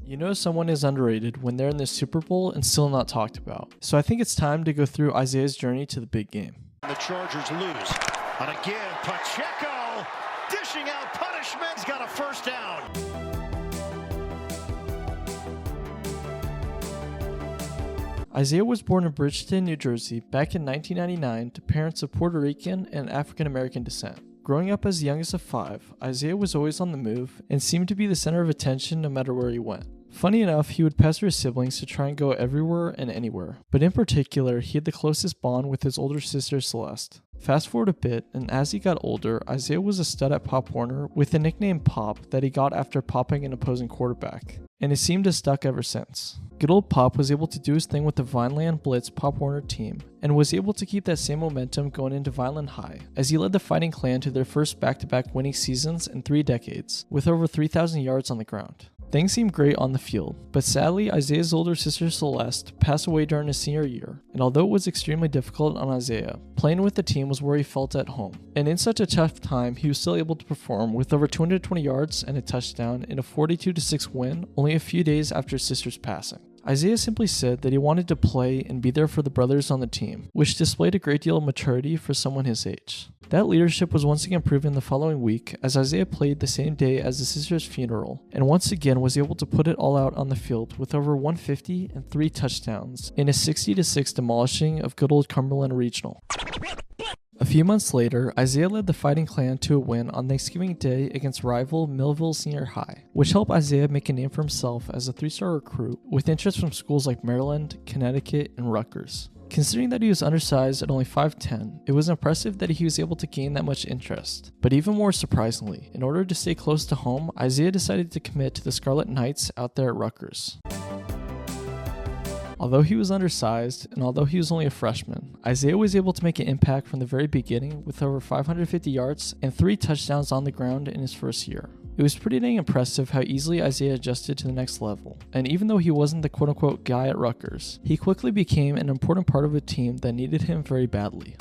You know someone is underrated when they're in the Super Bowl and still not talked about. So I think it's time to go through Isiah's journey to the big game. The Chargers lose. And again, Pacheco dishing out punishment's got a first down. Isiah was born in Bridgeton, New Jersey back in 1999 to parents of Puerto Rican and African American descent. Growing up as the youngest of 5, Isiah was always on the move and seemed to be the center of attention no matter where he went. Funny enough, he would pester his siblings to try and go everywhere and anywhere, but in particular, he had the closest bond with his older sister Celeste. Fast forward a bit, and as he got older, Isiah was a stud at Pop Warner with the nickname Pop that he got after popping an opposing quarterback, and it seemed to stuck ever since. Good old Pop was able to do his thing with the Vineland Blitz Pop Warner team, and was able to keep that same momentum going into Vineland High, as he led the Fighting Clan to their first back-to-back winning seasons in 3 decades, with over 3,000 yards on the ground. Things seemed great on the field, but sadly Isiah's older sister Celeste passed away during his senior year, and although it was extremely difficult on Isiah, playing with the team was where he felt at home. And in such a tough time, he was still able to perform with over 220 yards and a touchdown in a 42-6 win only a few days after his sister's passing. Isiah simply said that he wanted to play and be there for the brothers on the team, which displayed a great deal of maturity for someone his age. That leadership was once again proven the following week as Isiah played the same day as his sister's funeral, and once again was able to put it all out on the field with over 150 and 3 touchdowns in a 60-6 demolishing of good old Cumberland Regional. A few months later, Isiah led the Fighting Clan to a win on Thanksgiving Day against rival Millville Senior High, which helped Isiah make a name for himself as a 3-star recruit with interest from schools like Maryland, Connecticut, and Rutgers. Considering that he was undersized at only 5'10", it was impressive that he was able to gain that much interest. But even more surprisingly, in order to stay close to home, Isiah decided to commit to the Scarlet Knights out there at Rutgers. Although he was undersized, and although he was only a freshman, Isiah was able to make an impact from the very beginning with over 550 yards and 3 touchdowns on the ground in his first year. It was pretty dang impressive how easily Isiah adjusted to the next level, and even though he wasn't the quote-unquote guy at Rutgers, he quickly became an important part of a team that needed him very badly.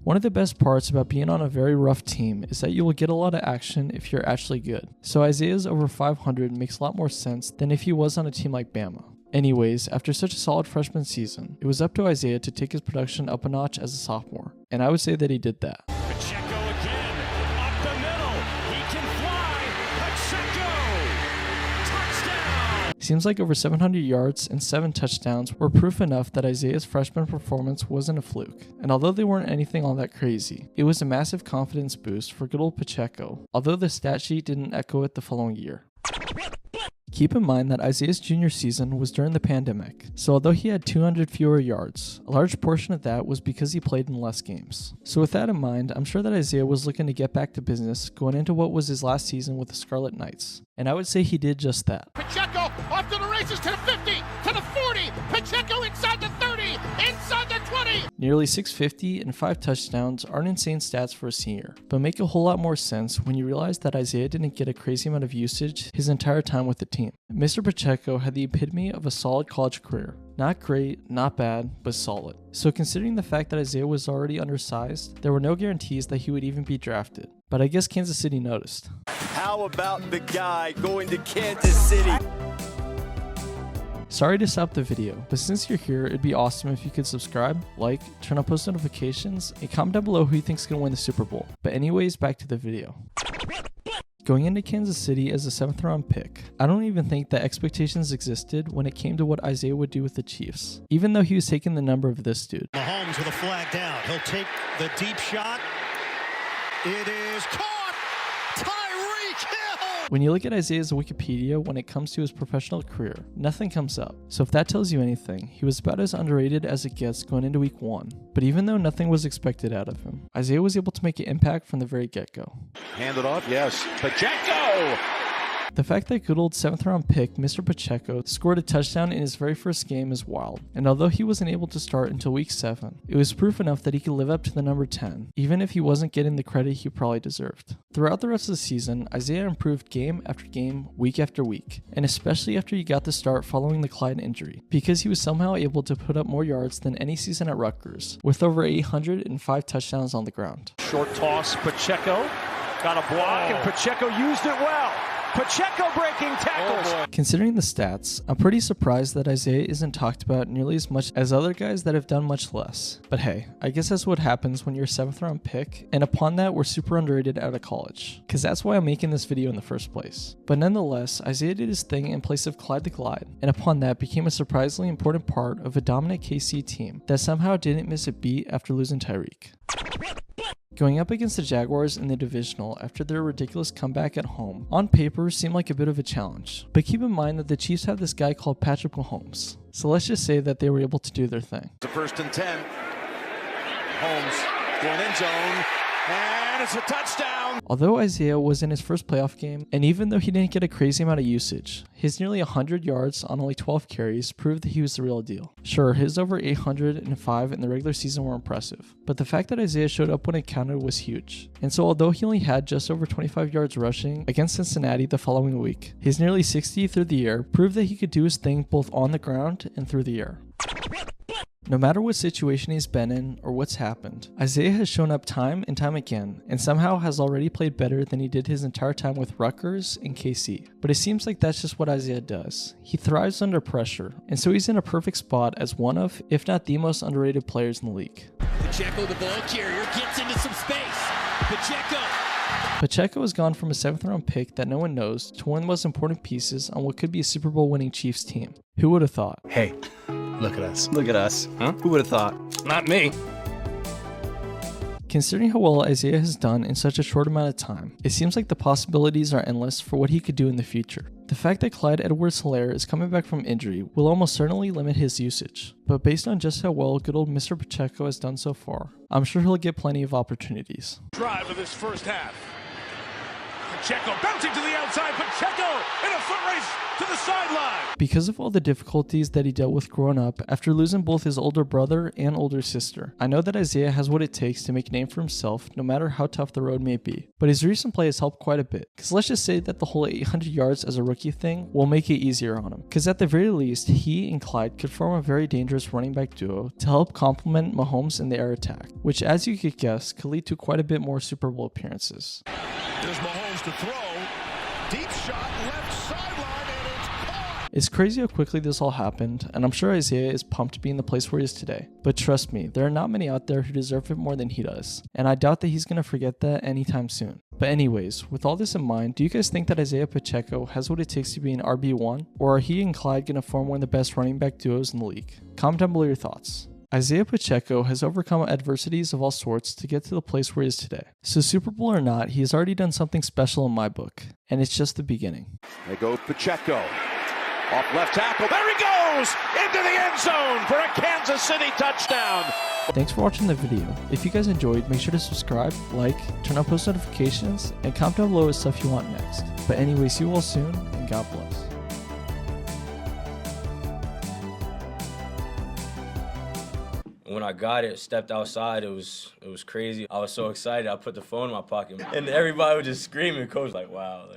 One of the best parts about being on a very rough team is that you will get a lot of action if you're actually good. So Isiah's over 500 makes a lot more sense than if he was on a team like Bama. Anyways, after such a solid freshman season, it was up to Isiah to take his production up a notch as a sophomore, and I would say that he did that. Pacheco again, up the middle, he can fly, Pacheco, touchdown! Seems like over 700 yards and 7 touchdowns were proof enough that Isiah's freshman performance wasn't a fluke, and although they weren't anything all that crazy, it was a massive confidence boost for good old Pacheco, although the stat sheet didn't echo it the following year. Keep in mind that Isiah's junior season was during the pandemic, so although he had 200 fewer yards, a large portion of that was because he played in less games. So with that in mind, I'm sure that Isiah was looking to get back to business going into what was his last season with the Scarlet Knights, and I would say he did just that. Pacheco off to the races to the 50, to the 40, Pacheco inside the 30, inside the 20! Nearly 650 and 5 touchdowns aren't insane stats for a senior, but make a whole lot more sense when you realize that Isiah didn't get a crazy amount of usage his entire time with the team. Mr. Pacheco had the epitome of a solid college career. Not great, not bad, but solid. So considering the fact that Isiah was already undersized, there were no guarantees that he would even be drafted. But I guess Kansas City noticed. How about the guy going to Kansas City? Sorry to stop the video, but since you're here, it'd be awesome if you could subscribe, like, turn on post notifications, and comment down below who you think is going to win the Super Bowl. But anyways, back to the video. Going into Kansas City as a 7th round pick, I don't even think that expectations existed when it came to what Isiah would do with the Chiefs, even though he was taking the number of this dude. Mahomes with a flag down. He'll take the deep shot. It is caught! Tyreek Hill! When you look at Isiah's Wikipedia when it comes to his professional career, nothing comes up. So if that tells you anything, he was about as underrated as it gets going into week 1. But even though nothing was expected out of him, Isiah was able to make an impact from the very get-go. Hand it off, yes. Pacheco! The fact that good old 7th round pick Mr. Pacheco scored a touchdown in his very first game is wild, and although he wasn't able to start until week 7, it was proof enough that he could live up to the number 10, even if he wasn't getting the credit he probably deserved. Throughout the rest of the season, Isiah improved game after game, week after week, and especially after he got the start following the Clyde injury, because he was somehow able to put up more yards than any season at Rutgers, with over 805 touchdowns on the ground. Short toss, Pacheco got a block, and Pacheco used it well. Pacheco breaking tackles. Considering the stats, I'm pretty surprised that Isiah isn't talked about nearly as much as other guys that have done much less. But hey, I guess that's what happens when you're a 7th round pick, and upon that we're super underrated out of college. Cause that's why I'm making this video in the first place. But nonetheless, Isiah did his thing in place of Clyde the Glide, and upon that became a surprisingly important part of a dominant KC team that somehow didn't miss a beat after losing Tyreek. Going up against the Jaguars in the divisional after their ridiculous comeback at home, on paper seemed like a bit of a challenge. But keep in mind that the Chiefs have this guy called Patrick Mahomes. So let's just say that they were able to do their thing. It's a 1st and 10. Holmes going end zone, and it's a touchdown. Although Isiah was in his first playoff game, and even though he didn't get a crazy amount of usage, his nearly 100 yards on only 12 carries proved that he was the real deal. Sure, his over 805 in the regular season were impressive, but the fact that Isiah showed up when it counted was huge. And so although he only had just over 25 yards rushing against Cincinnati the following week, his nearly 60 through the air proved that he could do his thing both on the ground and through the air. No matter what situation he's been in or what's happened, Isiah has shown up time and time again and somehow has already played better than he did his entire time with Rutgers and KC. But it seems like that's just what Isiah does. He thrives under pressure, and so he's in a perfect spot as one of, if not the most underrated players in the league. Pacheco, the ball carrier, gets into some space. Pacheco has gone from a 7th round pick that no one knows to one of the most important pieces on what could be a Super Bowl winning Chiefs team. Who would have thought? Hey, look at us. Look at us. Huh? Who would have thought? Not me. Considering how well Isiah has done in such a short amount of time, it seems like the possibilities are endless for what he could do in the future. The fact that Clyde Edwards-Helaire is coming back from injury will almost certainly limit his usage, but based on just how well good old Mr. Pacheco has done so far, I'm sure he'll get plenty of opportunities. Drive of this first half. Pacheco bouncing to the outside. Pacheco in a foot race to the sideline. Because of all the difficulties that he dealt with growing up after losing both his older brother and older sister, I know that Isiah has what it takes to make a name for himself no matter how tough the road may be. But his recent play has helped quite a bit, because let's just say that the whole 800 yards as a rookie thing will make it easier on him. Because at the very least, he and Clyde could form a very dangerous running back duo to help complement Mahomes in the air attack, which as you could guess could lead to quite a bit more Super Bowl appearances. There's Mahomes to throw. Deep shot left sideline, and it's caught. It's crazy how quickly this all happened, and I'm sure Isiah is pumped to be in the place where he is today. But trust me, there are not many out there who deserve it more than he does, and I doubt that he's going to forget that anytime soon. But anyways, with all this in mind, do you guys think that Isiah Pacheco has what it takes to be an RB1, or are he and Clyde going to form one of the best running back duos in the league? Comment down below your thoughts. Isiah Pacheco has overcome adversities of all sorts to get to the place where he is today. So Super Bowl or not, he has already done something special in my book, and it's just the beginning. There goes Pacheco. Off left tackle. There he goes! Into the end zone for a Kansas City touchdown. Thanks for watching the video. If you guys enjoyed, make sure to subscribe, like, turn on post notifications, and comment down below what stuff you want next. But anyway, see you all soon, and God bless. When I got it, stepped outside, it was crazy. I was so excited. I put the phone in my pocket, and everybody was just screaming. Coach was like, wow.